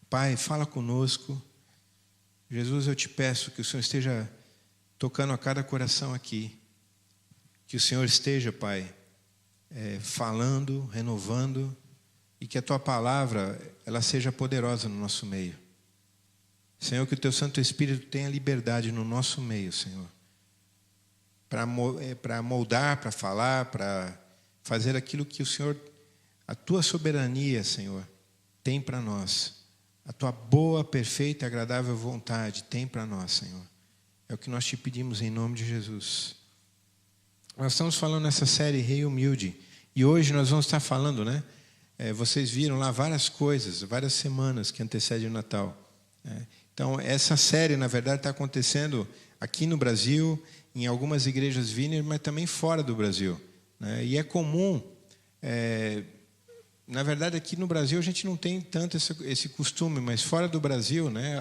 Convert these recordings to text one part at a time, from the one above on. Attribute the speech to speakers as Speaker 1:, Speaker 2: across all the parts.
Speaker 1: Pai, fala conosco. Jesus, eu te peço que o Senhor esteja tocando a cada coração aqui. Que o Senhor esteja, Pai, falando, renovando, e que a Tua palavra ela seja poderosa no nosso meio. Senhor, que o Teu Santo Espírito tenha liberdade no nosso meio, Senhor. Para moldar, para falar, para fazer aquilo que o Senhor, a Tua soberania, Senhor, tem para nós. A Tua boa, perfeita e agradável vontade tem para nós, Senhor. É o que nós te pedimos em nome de Jesus. Nós estamos falando nessa série Rei Humilde. E hoje nós vamos estar falando, né? Vocês viram lá várias coisas, várias semanas que antecedem o Natal. Então, essa série, na verdade, está acontecendo aqui no Brasil, em algumas igrejas Vineyard, mas também fora do Brasil. E é comum, na verdade, aqui no Brasil a gente não tem tanto esse costume, mas fora do Brasil, né,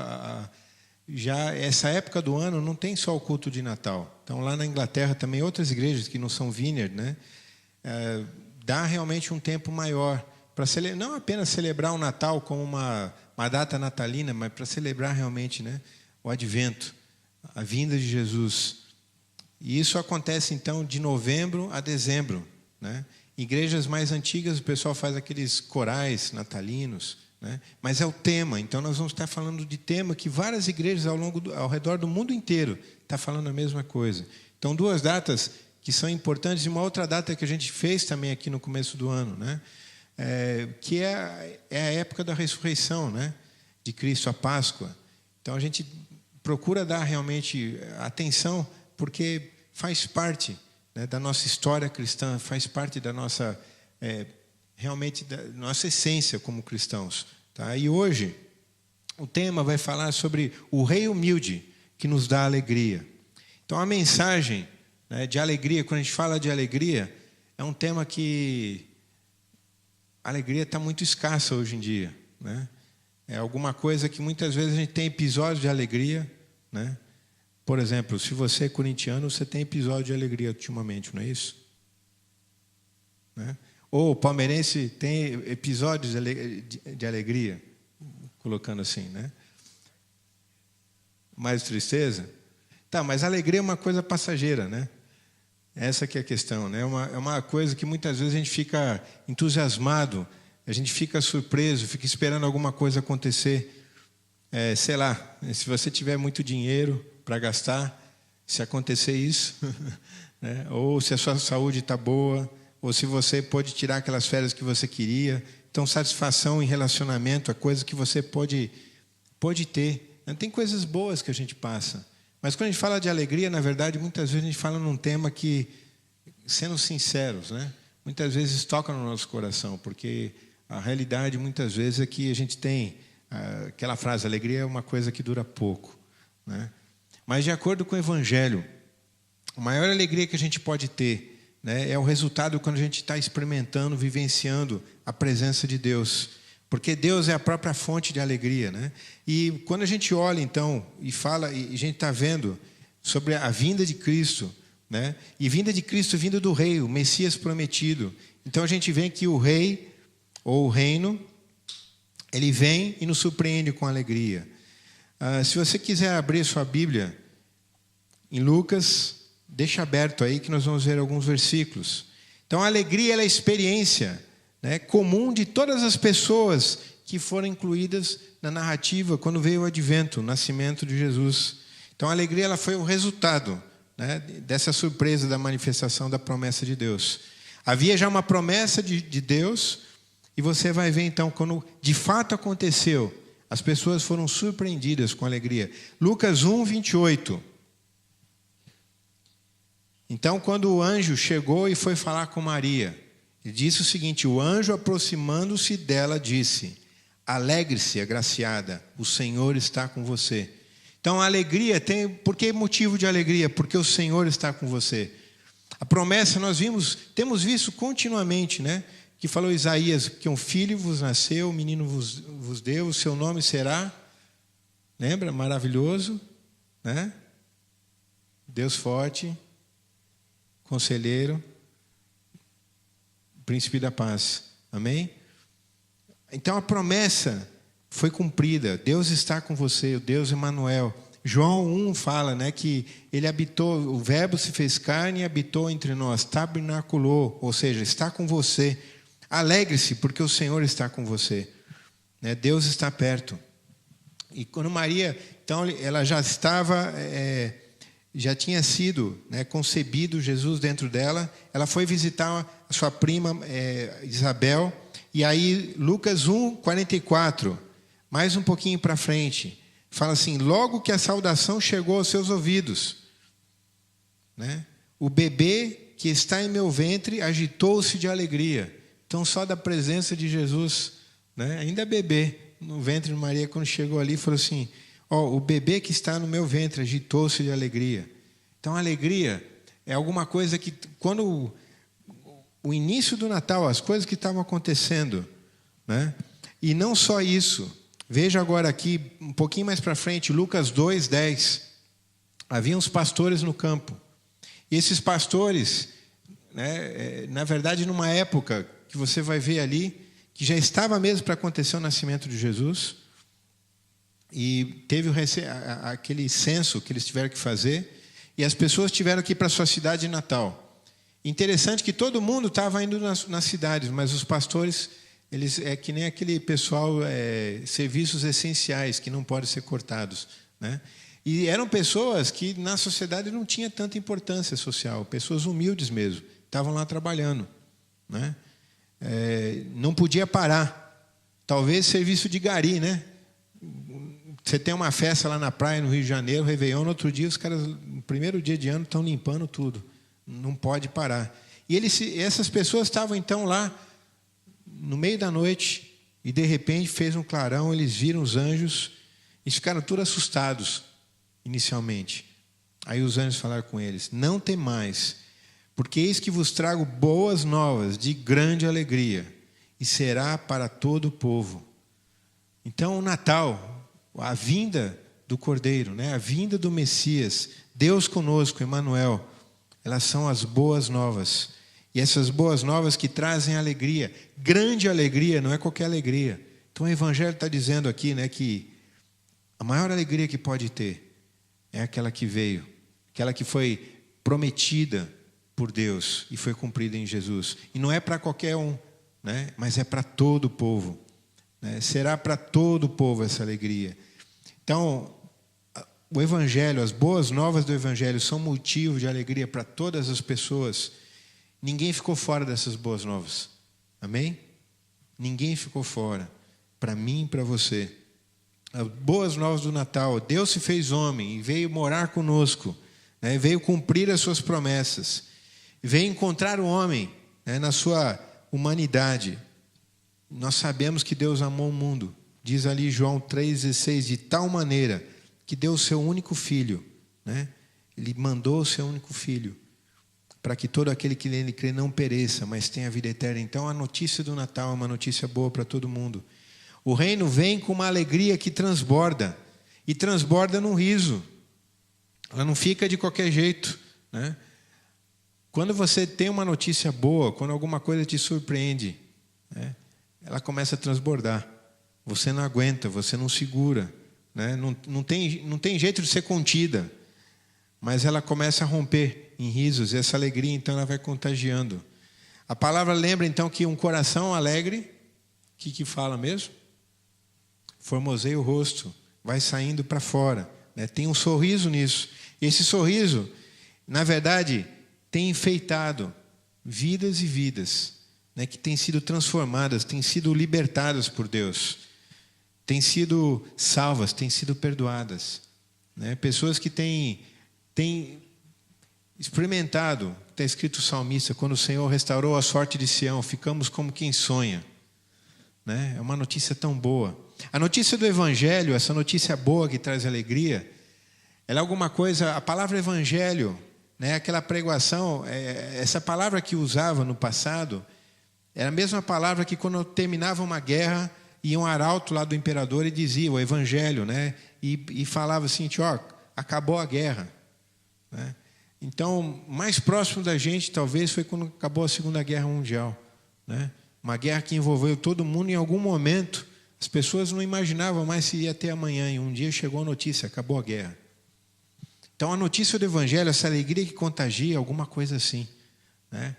Speaker 1: já essa época do ano não tem só o culto de Natal. Então, lá na Inglaterra também, outras igrejas que não são Vineyard, né, dá realmente um tempo maior para não apenas celebrar o Natal como uma data natalina, mas para celebrar realmente, né, o advento, a vinda de Jesus. E isso acontece, então, de novembro a dezembro. Né? Igrejas mais antigas, o pessoal faz aqueles corais natalinos, né? Mas é o tema. Então, nós vamos estar falando de tema que várias igrejas ao redor do mundo inteiro estão falando a mesma coisa. Então, duas datas que são importantes, e uma outra data que a gente fez também aqui no começo do ano, né? Que é a época da ressurreição, né, de Cristo, a Páscoa. Então a gente procura dar realmente atenção, porque faz parte, né, da nossa história cristã, faz parte da nossa realmente da nossa essência como cristãos, tá? E hoje o tema vai falar sobre o Rei Humilde que nos dá alegria. Então a mensagem, né, de alegria, quando a gente fala de alegria, é um tema que a alegria está muito escassa hoje em dia, né? É alguma coisa que muitas vezes a gente tem episódios de alegria, né? Por exemplo, se você é corintiano, você tem episódio de alegria ultimamente, não é isso? Né? Ou palmeirense tem episódios de alegria, colocando assim, né? Mais tristeza? Tá, mas a alegria é uma coisa passageira, né? Essa que é a questão, né? É uma coisa que muitas vezes a gente fica entusiasmado, a gente fica surpreso, fica esperando alguma coisa acontecer. Sei lá, se você tiver muito dinheiro para gastar, se acontecer isso, né? Ou se a sua saúde está boa, ou se você pode tirar aquelas férias que você queria. Então, satisfação em relacionamento é coisa que você pode ter. Tem coisas boas que a gente passa. Mas quando a gente fala de alegria, na verdade, muitas vezes a gente fala num tema que, sendo sinceros, né, muitas vezes toca no nosso coração, porque a realidade, muitas vezes, é que a gente tem aquela frase, alegria é uma coisa que dura pouco, né? Mas, de acordo com o Evangelho, a maior alegria que a gente pode ter, né, é o resultado quando a gente está experimentando, vivenciando a presença de Deus. Porque Deus é a própria fonte de alegria, né? E quando a gente olha, então, e fala, e a gente está vendo sobre a vinda de Cristo, né? E vinda de Cristo, vinda do Rei, o Messias prometido. Então a gente vê que o Rei, ou o Reino, ele vem e nos surpreende com alegria. Se você quiser abrir sua Bíblia em Lucas, deixa aberto aí que nós vamos ver alguns versículos. Então a alegria ela é a experiência, né, comum de todas as pessoas que foram incluídas na narrativa quando veio o advento, o nascimento de Jesus. Então a alegria ela foi o resultado, né, dessa surpresa da manifestação da promessa de Deus. Havia já uma promessa de Deus, e você vai ver então quando de fato aconteceu, as pessoas foram surpreendidas com alegria. Lucas 1, 28. Então quando o anjo chegou e foi falar com Maria, ele disse o seguinte: o anjo, aproximando-se dela, disse: alegre-se, agraciada, o Senhor está com você. Então a alegria tem... Por que motivo de alegria? Porque o Senhor está com você. A promessa nós temos visto continuamente, né? Que falou Isaías, que um filho vos nasceu, um menino vos deu, o seu nome será... Lembra? Maravilhoso, né? Deus forte, conselheiro, príncipe da paz. Amém? Então a promessa foi cumprida. Deus está com você, o Deus Emanuel. João 1 fala, né, que ele habitou, o verbo se fez carne e habitou entre nós, tabernaculou, ou seja, está com você. Alegre-se, porque o Senhor está com você. Né? Deus está perto. E quando Maria, então, ela já estava, já tinha sido, né, concebido Jesus dentro dela, ela foi visitar a sua prima Isabel, e aí Lucas 1, 44, mais um pouquinho para frente, fala assim: logo que a saudação chegou aos seus ouvidos, né, o bebê que está em meu ventre agitou-se de alegria. Então, só da presença de Jesus, né, ainda bebê, no ventre de Maria, quando chegou ali, falou assim: o bebê que está no meu ventre agitou-se de alegria. Então, a alegria é alguma coisa que, quando o início do Natal, as coisas que estavam acontecendo, né, e não só isso, veja agora aqui, um pouquinho mais para frente, Lucas 2, 10. Havia uns pastores no campo. E esses pastores, né, na verdade, numa época que você vai ver ali, que já estava mesmo para acontecer o nascimento de Jesus, e teve aquele censo que eles tiveram que fazer, e as pessoas tiveram que ir para a sua cidade natal. Interessante que todo mundo estava indo nas cidades, mas os pastores, eles é que nem aquele pessoal, serviços essenciais que não podem ser cortados, né? E eram pessoas que na sociedade não tinha tanta importância social, pessoas humildes mesmo, estavam lá trabalhando, né? Não podia parar. Talvez serviço de gari, né? Você tem uma festa lá na praia, no Rio de Janeiro, Réveillon, no outro dia os caras, no primeiro dia de ano, estão limpando tudo. Não pode parar. E essas pessoas estavam então lá, no meio da noite, e de repente fez um clarão, eles viram os anjos, e ficaram todos assustados, inicialmente. Aí os anjos falaram com eles: não temais, porque eis que vos trago boas novas de grande alegria, e será para todo o povo. Então, o Natal, a vinda do Cordeiro, né? A vinda do Messias, Deus conosco, Emanuel, elas são as boas novas. E essas boas novas que trazem alegria, grande alegria, não é qualquer alegria. Então, o Evangelho está dizendo aqui, né, que a maior alegria que pode ter é aquela que veio, aquela que foi prometida por Deus e foi cumprida em Jesus. E não é para qualquer um, né? Mas é para todo o povo, né? Será para todo o povo essa alegria. Então, o Evangelho, as boas novas do Evangelho são motivo de alegria para todas as pessoas. Ninguém ficou fora dessas boas novas. Amém? Ninguém ficou fora. Para mim e para você. As boas novas do Natal. Deus se fez homem e veio morar conosco, né? Veio cumprir as suas promessas. Veio encontrar o homem, né, na sua humanidade. Nós sabemos que Deus amou o mundo. Diz ali João 3,16, de tal maneira que deu o seu único filho, né? Ele mandou o seu único filho, para que todo aquele que nele crê não pereça, mas tenha vida eterna. Então, a notícia do Natal é uma notícia boa para todo mundo. O reino vem com uma alegria que transborda, e transborda num riso. Ela não fica de qualquer jeito, né? Quando você tem uma notícia boa, quando alguma coisa te surpreende, né, ela começa a transbordar. Você não aguenta, você não segura, né? Não tem jeito de ser contida, mas ela começa a romper em risos, e essa alegria então ela vai contagiando. A palavra lembra então que um coração alegre, o que fala mesmo? Formoseia o rosto, vai saindo para fora, né? Tem um sorriso nisso. E esse sorriso, na verdade, tem enfeitado vidas e vidas, né, que têm sido transformadas, têm sido libertadas por Deus, têm sido salvas, têm sido perdoadas, né? Pessoas que têm experimentado, está escrito o salmista, quando o Senhor restaurou a sorte de Sião, ficamos como quem sonha, né? É uma notícia tão boa. A notícia do Evangelho, essa notícia boa que traz alegria, ela é alguma coisa, a palavra Evangelho, né, aquela pregação, essa palavra que usava no passado, era a mesma palavra que quando terminava uma guerra, ia um arauto lá do imperador e dizia o Evangelho, né, e falava assim, acabou a guerra, né? Então, mais próximo da gente, talvez, foi quando acabou a Segunda Guerra Mundial, né? Uma guerra que envolveu todo mundo, em algum momento, As pessoas não imaginavam mais se ia ter amanhã, e um dia chegou a notícia, acabou a guerra. Então a notícia do Evangelho, essa alegria que contagia, alguma coisa assim, né?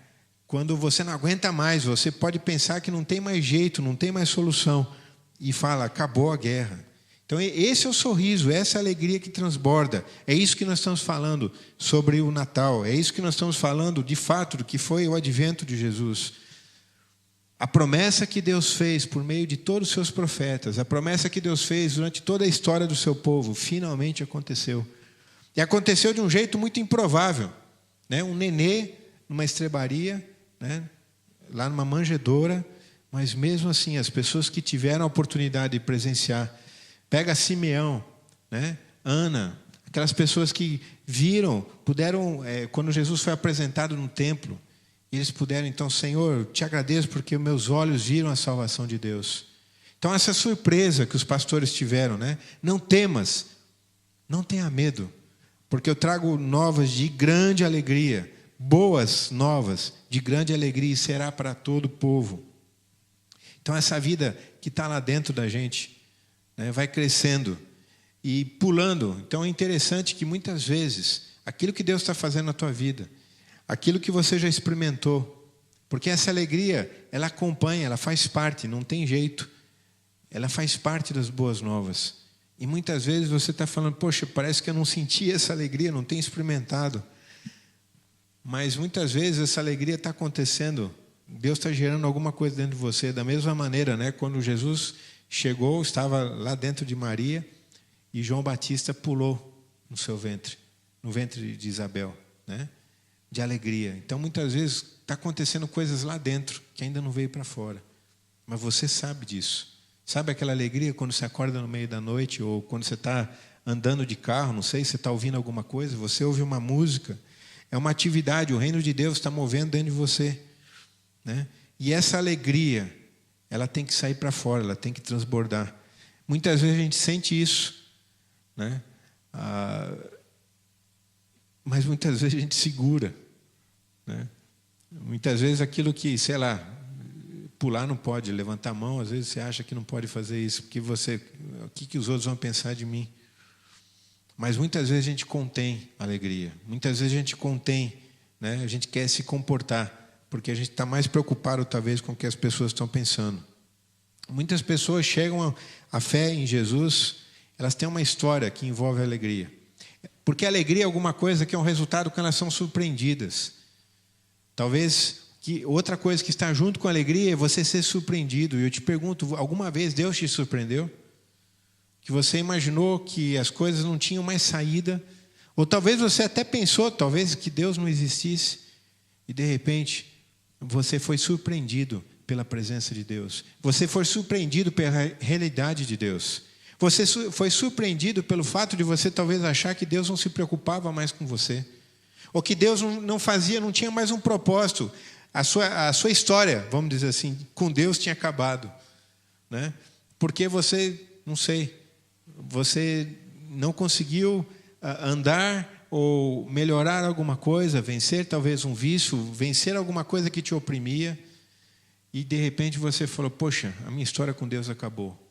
Speaker 1: Quando você não aguenta mais, você pode pensar que não tem mais jeito, não tem mais solução, e fala, acabou a guerra. Então esse é o sorriso, essa é a alegria que transborda. É isso que nós estamos falando sobre o Natal, é isso que nós estamos falando de fato do que foi o advento de Jesus. A promessa que Deus fez por meio de todos os seus profetas, a promessa que Deus fez durante toda a história do seu povo, finalmente aconteceu. E aconteceu de um jeito muito improvável, né? Um nenê numa estrebaria, né? Lá numa manjedoura, mas mesmo assim as pessoas que tiveram a oportunidade de presenciar, pega Simeão, né? Ana, aquelas pessoas que viram, puderam, quando Jesus foi apresentado no templo, eles puderam então, Senhor, te agradeço porque meus olhos viram a salvação de Deus. Então essa surpresa que os pastores tiveram, né? Não temas, não tenha medo, porque eu trago novas de grande alegria, boas novas de grande alegria, e será para todo o povo. Então essa vida que está lá dentro da gente, né, vai crescendo e pulando. Então é interessante que muitas vezes aquilo que Deus está fazendo na tua vida, aquilo que você já experimentou, porque essa alegria, ela acompanha, ela faz parte, não tem jeito, ela faz parte das boas novas. E muitas vezes você está falando, poxa, parece que eu não senti essa alegria, não tenho experimentado. Mas muitas vezes essa alegria está acontecendo, Deus está gerando alguma coisa dentro de você. Da mesma maneira, né, quando Jesus chegou, estava lá dentro de Maria, e João Batista pulou no seu ventre, no ventre de Isabel, né, de alegria. Então muitas vezes está acontecendo coisas lá dentro, que ainda não veio para fora. Mas você sabe disso. Sabe aquela alegria quando você acorda no meio da noite, ou quando você está andando de carro, não sei, você está ouvindo alguma coisa, você ouve uma música, é uma atividade, o reino de Deus está movendo dentro de você, né? E essa alegria, ela tem que sair para fora, ela tem que transbordar. Muitas vezes a gente sente isso, né? Mas muitas vezes a gente segura, né? Muitas vezes aquilo que, sei lá, pular não pode, levantar a mão, às vezes você acha que não pode fazer isso, porque o que os outros vão pensar de mim? Mas muitas vezes a gente contém a alegria, muitas vezes a gente contém, né? A gente quer se comportar, porque a gente está mais preocupado talvez com o que as pessoas estão pensando. Muitas pessoas chegam à fé em Jesus, elas têm uma história que envolve a alegria. Porque a alegria é alguma coisa que é um resultado quando elas são surpreendidas. Talvez outra coisa que está junto com a alegria é você ser surpreendido. E eu te pergunto, alguma vez Deus te surpreendeu? Que você imaginou que as coisas não tinham mais saída? Ou talvez você até pensou, talvez, que Deus não existisse. E de repente, você foi surpreendido pela presença de Deus. Você foi surpreendido pela realidade de Deus. Você foi surpreendido pelo fato de você talvez achar que Deus não se preocupava mais com você. Ou que Deus não tinha mais um propósito. A sua história, vamos dizer assim, com Deus tinha acabado, né? Porque você, não sei, você não conseguiu andar ou melhorar alguma coisa, vencer talvez um vício, vencer alguma coisa que te oprimia, e de repente você falou, poxa, a minha história com Deus acabou.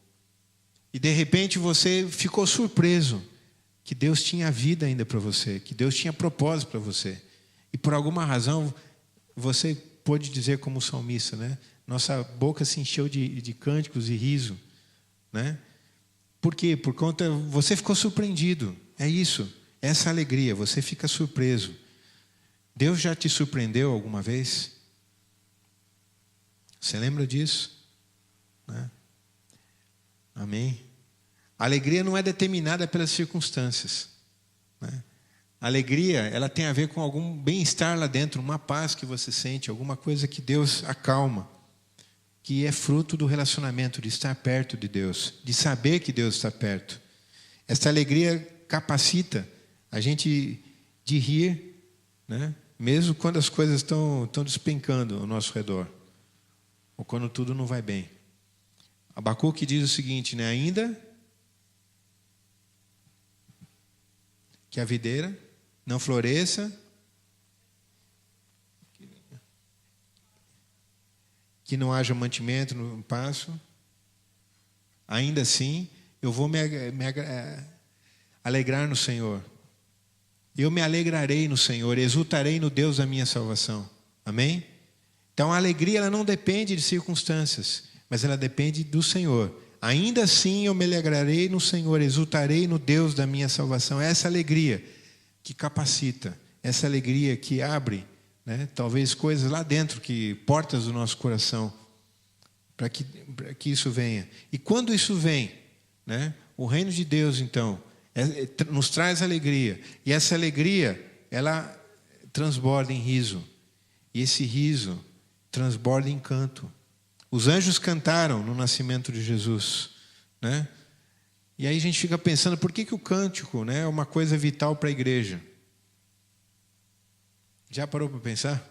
Speaker 1: E de repente você ficou surpreso que Deus tinha vida ainda para você, que Deus tinha propósito para você. E por alguma razão você pôde dizer como salmista, né? Nossa boca se encheu de cânticos e riso, né? Por quê? Por conta, você ficou surpreendido. É isso, essa alegria, você fica surpreso. Deus já te surpreendeu alguma vez? Você lembra disso? Né? Amém? A alegria não é determinada pelas circunstâncias, né? A alegria, ela tem a ver com algum bem-estar lá dentro, uma paz que você sente, alguma coisa que Deus acalma, que é fruto do relacionamento, de estar perto de Deus, de saber que Deus está perto. Essa alegria capacita a gente de rir, né? Mesmo quando as coisas estão despencando ao nosso redor, ou quando tudo não vai bem. Abacuque diz o seguinte, né? Ainda que a videira não floresça, que não haja mantimento no pasto, ainda assim eu vou alegrar no Senhor. Eu me alegrarei no Senhor, exultarei no Deus da minha salvação. Amém? Então a alegria ela não depende de circunstâncias, mas ela depende do Senhor. Ainda assim eu me alegrarei no Senhor, exultarei no Deus da minha salvação. Essa alegria que capacita, essa alegria que abre, né, talvez coisas lá dentro, portas do nosso coração, para que isso venha. E quando isso vem, né, o reino de Deus, então, nos traz alegria. E essa alegria, ela transborda em riso. E esse riso transborda em canto. Os anjos cantaram no nascimento de Jesus, né? E aí a gente fica pensando, por que o cântico, né, é uma coisa vital para a igreja? Já parou para pensar?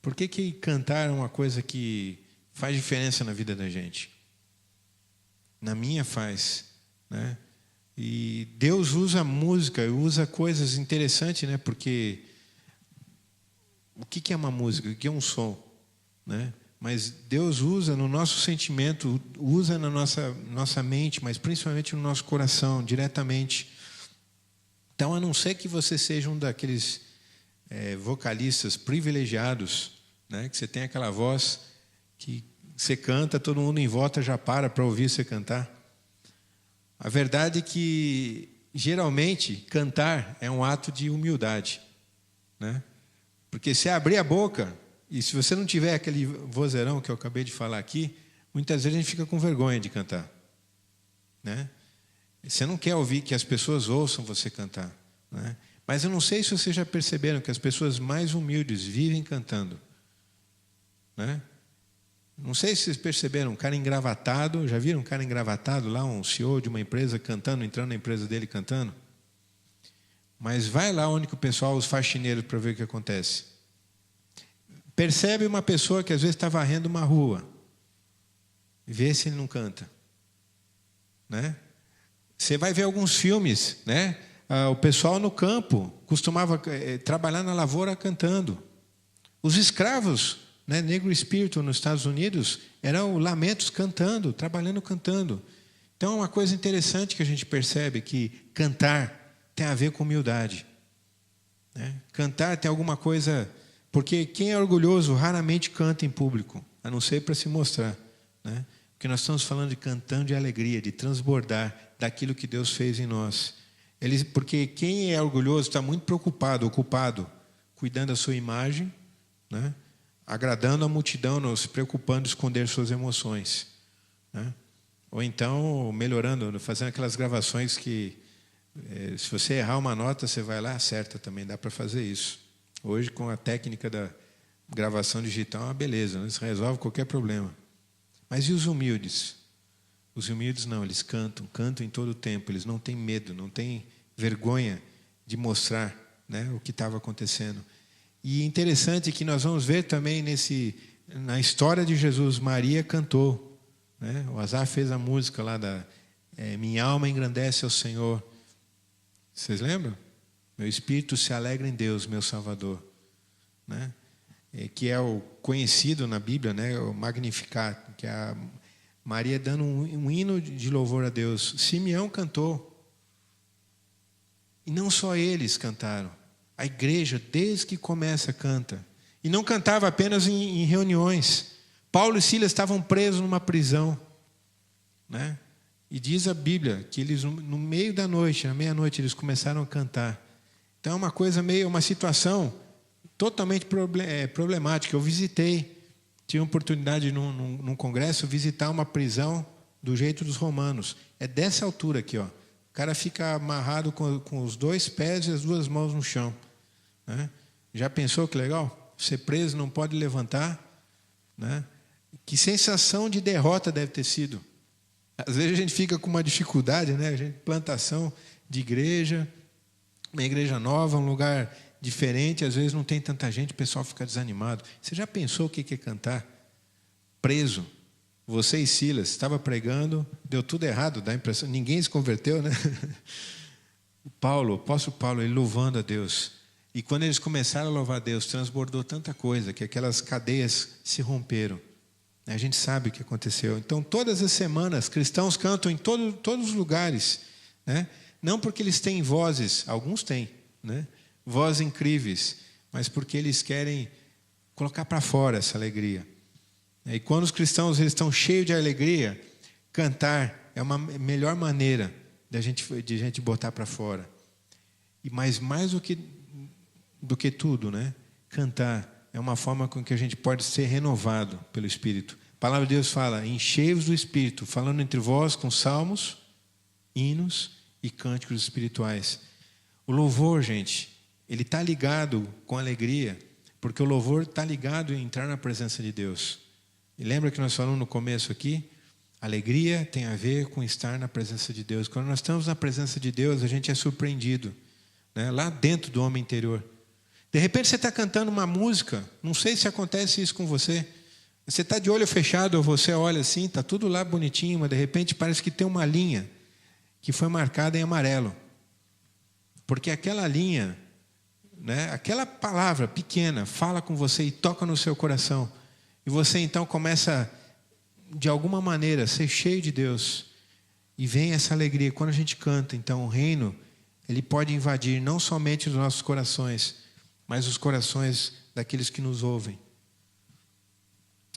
Speaker 1: Por que cantar é uma coisa que faz diferença na vida da gente? Na minha faz, né? E Deus usa a música, usa coisas interessantes, né? Porque o que é uma música? O que é um som, né? Mas Deus usa no nosso sentimento, usa na nossa mente, mas principalmente no nosso coração, diretamente. Então, a não ser que você seja um daqueles vocalistas privilegiados, né? Que você tem aquela voz que você canta, todo mundo em volta já para ouvir você cantar. A verdade é que, geralmente, cantar é um ato de humildade, né? Porque se abrir a boca, e se você não tiver aquele vozeirão que eu acabei de falar aqui, muitas vezes a gente fica com vergonha de cantar, né? Você não quer ouvir que as pessoas ouçam você cantar, né? Mas eu não sei se vocês já perceberam que as pessoas mais humildes vivem cantando, né? Não sei se vocês perceberam, um cara engravatado, já viram um cara engravatado lá, um CEO de uma empresa cantando, entrando na empresa dele cantando? Mas vai lá onde que o pessoal, os faxineiros, para ver o que acontece. Percebe uma pessoa que às vezes está varrendo uma rua, vê se ele não canta, né? Você vai ver alguns filmes, né? O pessoal no campo costumava trabalhar na lavoura cantando. Os escravos, né, negro espírito nos Estados Unidos, eram lamentos cantando, trabalhando cantando. Então é uma coisa interessante que a gente percebe, que cantar tem a ver com humildade, né? Cantar tem alguma coisa, porque quem é orgulhoso raramente canta em público, a não ser para se mostrar, né? Porque nós estamos falando de cantando de alegria, de transbordar daquilo que Deus fez em nós. Porque quem é orgulhoso está muito preocupado, ocupado, cuidando da sua imagem, né? Agradando a multidão, não se preocupando em esconder suas emoções, né? Ou então melhorando, fazendo aquelas gravações que, se você errar uma nota, você vai lá, acerta também, dá para fazer isso. Hoje, com a técnica da gravação digital, é uma beleza, né? Isso resolve qualquer problema. Mas e os humildes? Os humildes não, eles cantam em todo o tempo, eles não têm medo, não têm vergonha de mostrar, né, o que estava acontecendo. E interessante que nós vamos ver também na história de Jesus, Maria cantou, né? O Azar fez a música lá Minha alma engrandece ao Senhor. Vocês lembram? Meu espírito se alegra em Deus, meu Salvador, né? Que é o conhecido na Bíblia, né? O Magnificat, que é a Maria dando um hino de louvor a Deus. Simeão cantou. E não só eles cantaram. A igreja, desde que começa, canta. E não cantava apenas em reuniões. Paulo e Silas estavam presos numa prisão, né? E diz a Bíblia que eles, no meio da noite, na meia-noite, eles começaram a cantar. Então é uma situação totalmente problemática. Eu visitei, tive a oportunidade num congresso, visitar uma prisão do jeito dos romanos. É dessa altura aqui, ó. O cara fica amarrado com os 2 pés e as 2 mãos no chão, né? Já pensou que legal? Ser preso, não pode levantar, né? Que sensação de derrota deve ter sido. Às vezes a gente fica com uma dificuldade, né? Plantação de igreja, uma igreja nova, um lugar diferente, às vezes não tem tanta gente, o pessoal fica desanimado. Você já pensou o que é cantar? Preso. Você e Silas, estava pregando, deu tudo errado, dá a impressão, ninguém se converteu, né? O apóstolo Paulo, ele louvando a Deus. E quando eles começaram a louvar a Deus, transbordou tanta coisa, que aquelas cadeias se romperam, A gente sabe o que aconteceu. Então, todas as semanas, cristãos cantam em todos os lugares, né? Não porque eles têm vozes, alguns têm, né? Vozes incríveis, mas porque eles querem colocar para fora essa alegria. E quando os cristãos eles estão cheios de alegria, cantar é uma melhor maneira de a gente botar para fora. E mais do que tudo, né? Cantar é uma forma com que a gente pode ser renovado pelo Espírito. A palavra de Deus fala, enchei-vos do Espírito, falando entre vós com salmos, hinos e cânticos espirituais. O louvor, gente, ele está ligado com alegria, porque o louvor está ligado em entrar na presença de Deus. E lembra que nós falamos no começo aqui? Alegria tem a ver com estar na presença de Deus. Quando nós estamos na presença de Deus, a gente é surpreendido, né? Lá dentro do homem interior. De repente você está cantando uma música, não sei se acontece isso com você. Você está de olho fechado, ou você olha assim, está tudo lá bonitinho, mas de repente parece que tem uma linha que foi marcada em amarelo. Porque aquela linha, né, aquela palavra pequena, fala com você e toca no seu coração. E você então começa, de alguma maneira, a ser cheio de Deus. E vem essa alegria. Quando a gente canta, então o reino, ele pode invadir não somente os nossos corações, mas os corações daqueles que nos ouvem.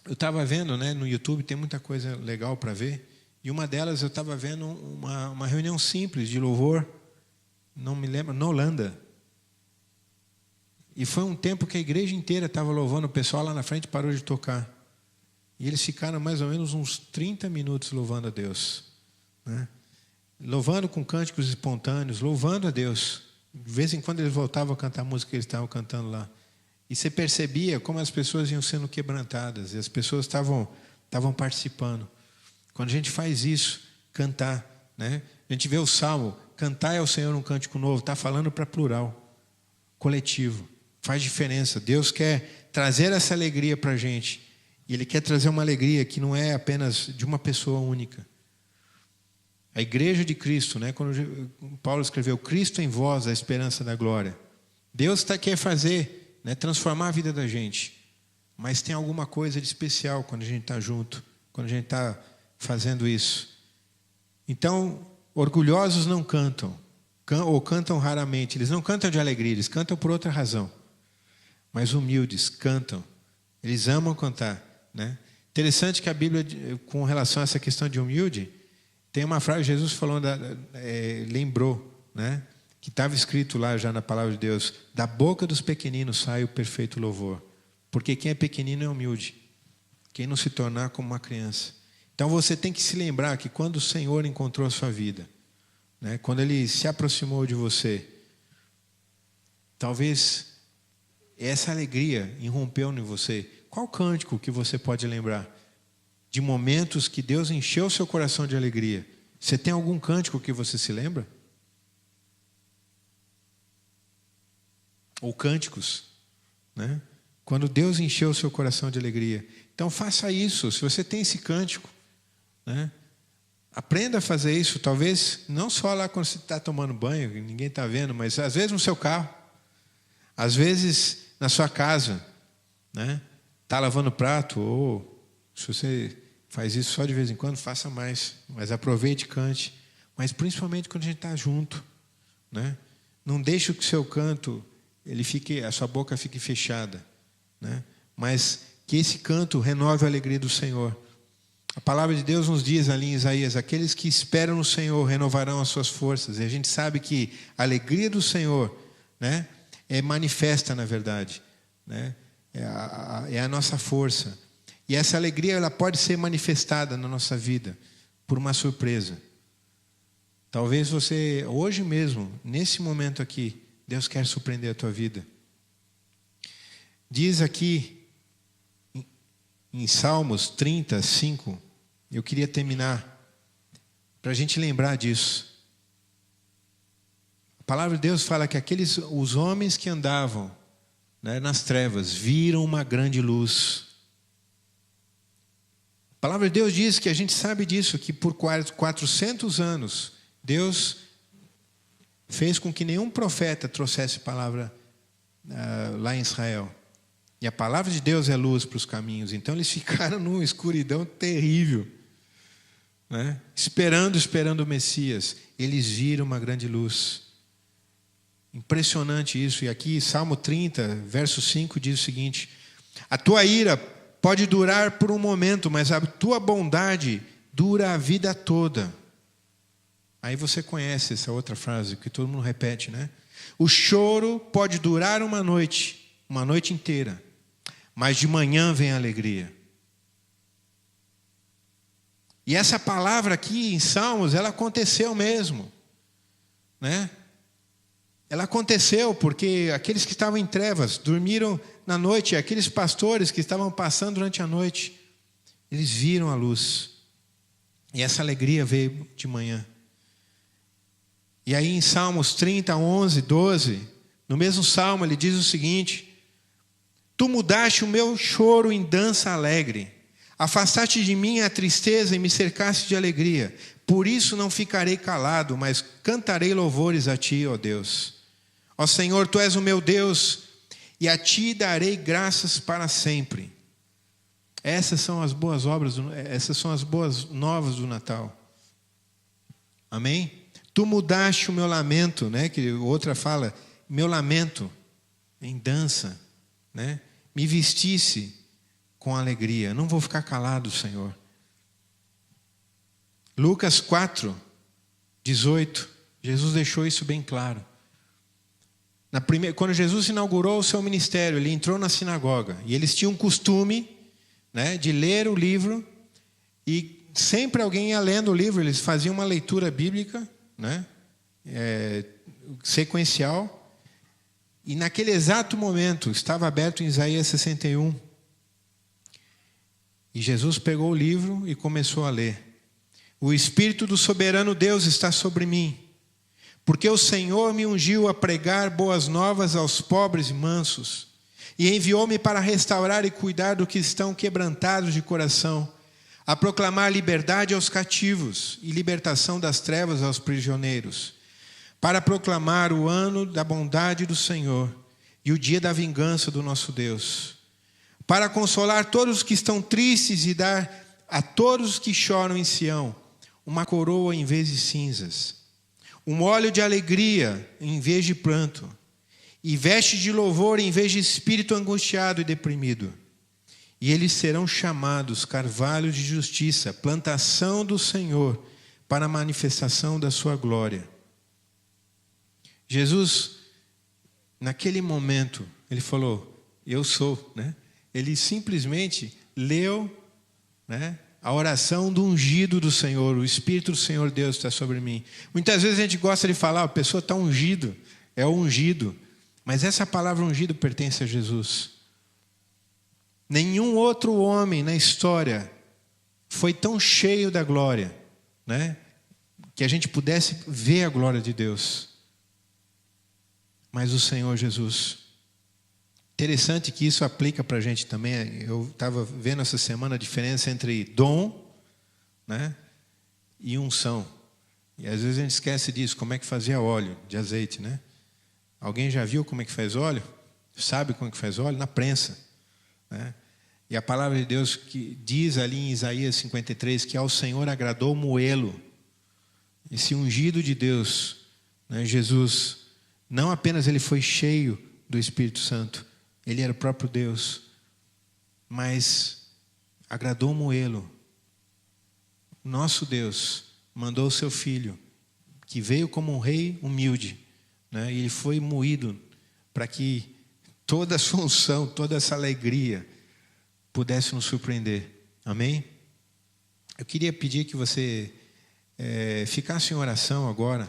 Speaker 1: Eu estava vendo, né, no YouTube, tem muita coisa legal para ver. E uma delas eu estava vendo uma reunião simples de louvor, não me lembro, na Holanda. E foi um tempo que a igreja inteira estava louvando, o pessoal lá na frente parou de tocar. E eles ficaram mais ou menos uns 30 minutos louvando a Deus, né? Louvando com cânticos espontâneos, louvando a Deus. De vez em quando eles voltavam a cantar a música que eles estavam cantando lá. E você percebia como as pessoas iam sendo quebrantadas, e as pessoas estavam participando. Quando a gente faz isso, cantar, né? A gente vê o Salmo, cantai ao Senhor um cântico novo, está falando para plural, coletivo. Faz diferença. Deus quer trazer essa alegria para a gente. E Ele quer trazer uma alegria que não é apenas de uma pessoa única. A igreja de Cristo, né? Quando Paulo escreveu, Cristo em vós, a esperança da glória. Deus quer fazer, né? Transformar a vida da gente. Mas tem alguma coisa de especial quando a gente está junto, quando a gente está fazendo isso. Então, orgulhosos não cantam, ou cantam raramente. Eles não cantam de alegria, eles cantam por outra razão. Mas humildes cantam. Eles amam cantar, né? Interessante que a Bíblia, com relação a essa questão de humilde, tem uma frase, Jesus falou, lembrou, né? Que estava escrito lá já na palavra de Deus, da boca dos pequeninos sai o perfeito louvor. Porque quem é pequenino é humilde. Quem não se tornar como uma criança. Então você tem que se lembrar que quando o Senhor encontrou a sua vida, né? Quando Ele se aproximou de você, talvez essa alegria irrompeu em você. Qual cântico que você pode lembrar? De momentos que Deus encheu o seu coração de alegria. Você tem algum cântico que você se lembra? Ou cânticos, né? Quando Deus encheu o seu coração de alegria. Então faça isso, se você tem esse cântico, né? Aprenda a fazer isso, talvez não só lá quando você está tomando banho, ninguém está vendo, mas às vezes no seu carro, às vezes na sua casa, né? Está lavando prato, ou se você faz isso só de vez em quando, faça mais, mas aproveite e cante. Mas principalmente quando a gente está junto, né? Não deixe que o seu canto, a sua boca fique fechada, né? Mas que esse canto renove a alegria do Senhor. A palavra de Deus nos diz ali em Isaías, aqueles que esperam no Senhor renovarão as suas forças. E a gente sabe que a alegria do Senhor, né, é manifesta na verdade, né? É a nossa força. E essa alegria ela pode ser manifestada na nossa vida por uma surpresa. Talvez você, hoje mesmo, nesse momento aqui, Deus quer surpreender a tua vida. Diz aqui, em Salmos 35, eu queria terminar, para a gente lembrar disso. A palavra de Deus fala que os homens que andavam, né, nas trevas, viram uma grande luz. A palavra de Deus diz que a gente sabe disso, que por 400 anos, Deus fez com que nenhum profeta trouxesse palavra lá em Israel. E a palavra de Deus é luz para os caminhos. Então eles ficaram numa escuridão terrível, né? Esperando o Messias. Eles viram uma grande luz. Impressionante isso. E aqui, Salmo 30, verso 5, diz o seguinte: a tua ira pode durar por um momento, mas a tua bondade dura a vida toda. Aí você conhece essa outra frase que todo mundo repete, né? O choro pode durar uma noite inteira, mas de manhã vem a alegria. E essa palavra aqui em Salmos, ela aconteceu mesmo, né? Ela aconteceu porque aqueles que estavam em trevas dormiram na noite, e aqueles pastores que estavam passando durante a noite, eles viram a luz. E essa alegria veio de manhã. E aí em Salmos 30, 11, 12, no mesmo salmo ele diz o seguinte: tu mudaste o meu choro em dança alegre, afastaste de mim a tristeza e me cercaste de alegria. Por isso não ficarei calado, mas cantarei louvores a ti, ó Deus. Ó Senhor, tu és o meu Deus, e a ti darei graças para sempre. Essas são as boas obras, essas são as boas novas do Natal. Amém? Tu mudaste o meu lamento, né? Que outra fala, meu lamento em dança, né? Me vestisse com alegria. Não vou ficar calado, Senhor. Lucas 4, 18. Jesus deixou isso bem claro. Quando Jesus inaugurou o seu ministério, ele entrou na sinagoga. E eles tinham um costume, né, de ler o livro. E sempre alguém ia lendo o livro. Eles faziam uma leitura bíblica, né, sequencial. E naquele exato momento, estava aberto em Isaías 61. E Jesus pegou o livro e começou a ler. O Espírito do soberano Deus está sobre mim, porque o Senhor me ungiu a pregar boas novas aos pobres e mansos, e enviou-me para restaurar e cuidar dos que estão quebrantados de coração, a proclamar liberdade aos cativos e libertação das trevas aos prisioneiros, para proclamar o ano da bondade do Senhor e o dia da vingança do nosso Deus, para consolar todos os que estão tristes e dar a todos os que choram em Sião uma coroa em vez de cinzas, um óleo de alegria em vez de pranto, e veste de louvor em vez de espírito angustiado e deprimido. E eles serão chamados carvalho de justiça, plantação do Senhor, para a manifestação da sua glória. Jesus, naquele momento, ele falou, eu sou, né? Ele simplesmente leu, né, a oração do ungido do Senhor. O Espírito do Senhor Deus está sobre mim. Muitas vezes a gente gosta de falar, a pessoa está ungido, é o ungido. Mas essa palavra ungido pertence a Jesus. Nenhum outro homem na história foi tão cheio da glória, né, que a gente pudesse ver a glória de Deus. Mas o Senhor Jesus. Interessante que isso aplica para a gente também. Eu estava vendo essa semana a diferença entre dom, né, e unção. E às vezes a gente esquece disso, como é que fazia óleo de azeite, né? Alguém já viu como é que faz óleo? Sabe como é que faz óleo? Na prensa, né? E a palavra de Deus que diz ali em Isaías 53 que ao Senhor agradou moê-lo. Esse ungido de Deus, né, Jesus, não apenas ele foi cheio do Espírito Santo, ele era o próprio Deus, mas agradou moê-lo. Nosso Deus mandou o seu Filho, que veio como um rei humilde, né? E ele foi moído para que toda a sua unção, toda essa alegria pudesse nos surpreender. Amém? Eu queria pedir que você ficasse em oração agora.